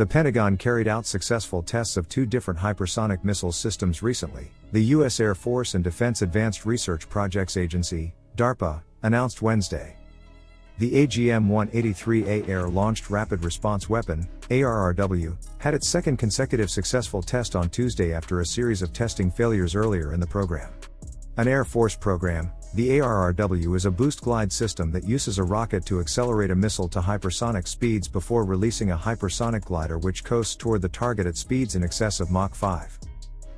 The Pentagon carried out successful tests of two different hypersonic missile systems recently, the U.S. Air Force and Defense Advanced Research Projects Agency, DARPA, announced Wednesday. The AGM-183A Air-Launched Rapid Response Weapon, ARRW, had its second consecutive successful test on Tuesday after a series of testing failures earlier in the program. An Air Force program, the ARRW is a boost glide system that uses a rocket to accelerate a missile to hypersonic speeds before releasing a hypersonic glider which coasts toward the target at speeds in excess of Mach 5.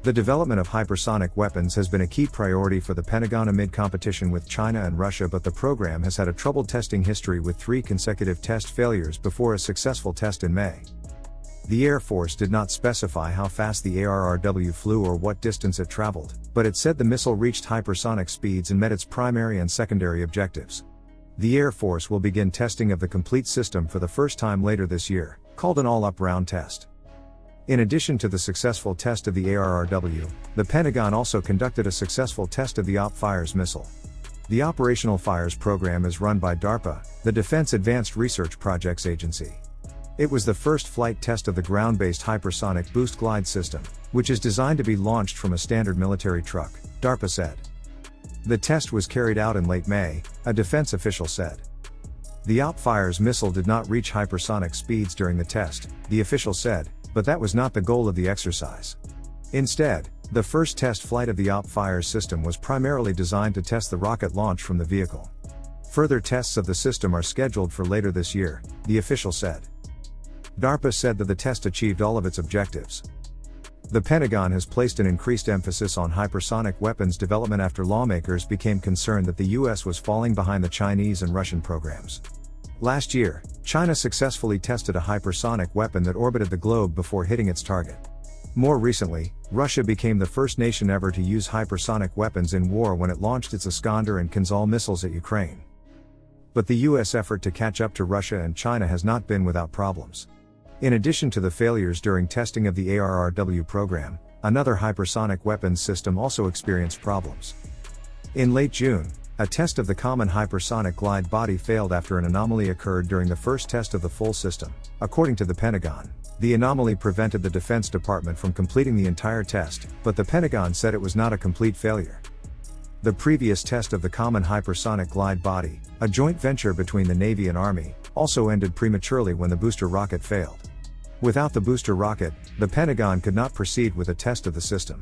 The development of hypersonic weapons has been a key priority for the Pentagon amid competition with China and Russia, but the program has had a troubled testing history with 3 consecutive test failures before a successful test in May. The Air Force did not specify how fast the ARRW flew or what distance it traveled, but it said the missile reached hypersonic speeds and met its primary and secondary objectives. The Air Force will begin testing of the complete system for the first time later this year, called an all-up round test. In addition to the successful test of the ARRW, the Pentagon also conducted a successful test of the OP-Fires missile. The Operational Fires program is run by DARPA, the Defense Advanced Research Projects Agency. It was the first flight test of the ground-based hypersonic boost glide system, which is designed to be launched from a standard military truck, DARPA said. The test was carried out in late May, a defense official said. The OP-Fires missile did not reach hypersonic speeds during the test, the official said, but that was not the goal of the exercise. Instead, the first test flight of the OP-Fires system was primarily designed to test the rocket launch from the vehicle. Further tests of the system are scheduled for later this year, the official said. DARPA said that the test achieved all of its objectives. The Pentagon has placed an increased emphasis on hypersonic weapons development after lawmakers became concerned that the U.S. was falling behind the Chinese and Russian programs. Last year, China successfully tested a hypersonic weapon that orbited the globe before hitting its target. More recently, Russia became the first nation ever to use hypersonic weapons in war when it launched its Iskander and Kinzhal missiles at Ukraine. But the U.S. effort to catch up to Russia and China has not been without problems. In addition to the failures during testing of the ARRW program, another hypersonic weapons system also experienced problems. In late June, a test of the Common Hypersonic Glide Body failed after an anomaly occurred during the first test of the full system, according to the Pentagon. The anomaly prevented the Defense Department from completing the entire test, but the Pentagon said it was not a complete failure. The previous test of the Common Hypersonic Glide Body, a joint venture between the Navy and Army, also ended prematurely when the booster rocket failed. Without the booster rocket, the Pentagon could not proceed with a test of the system.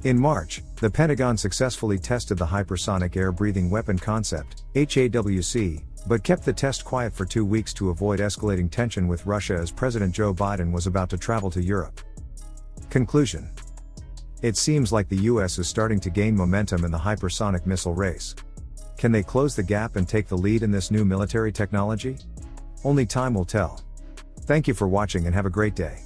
In March, the Pentagon successfully tested the Hypersonic Air-Breathing Weapon Concept, HAWC, but kept the test quiet for 2 weeks to avoid escalating tension with Russia as President Joe Biden was about to travel to Europe. Conclusion. It seems like the US is starting to gain momentum in the hypersonic missile race. Can they close the gap and take the lead in this new military technology? Only time will tell. Thank you for watching and have a great day.